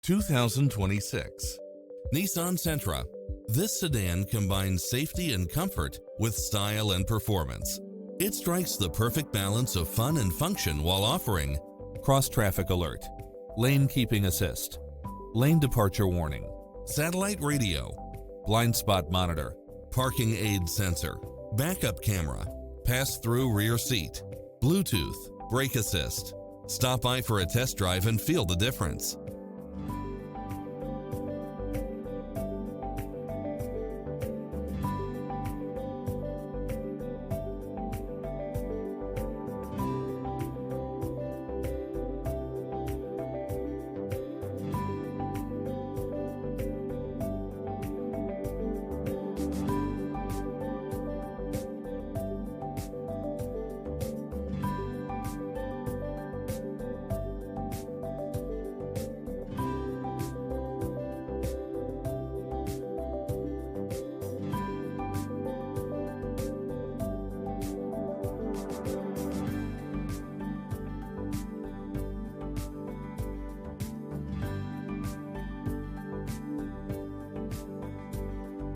2026 Nissan Sentra. This sedan combines safety and comfort with style and performance. It strikes the perfect balance of fun and function while offering cross-traffic alert, lane keeping assist, lane departure warning, satellite radio, blind spot monitor, parking aid sensor, backup camera, pass-through rear seat, Bluetooth, brake assist. Stop by for a test drive and feel the difference.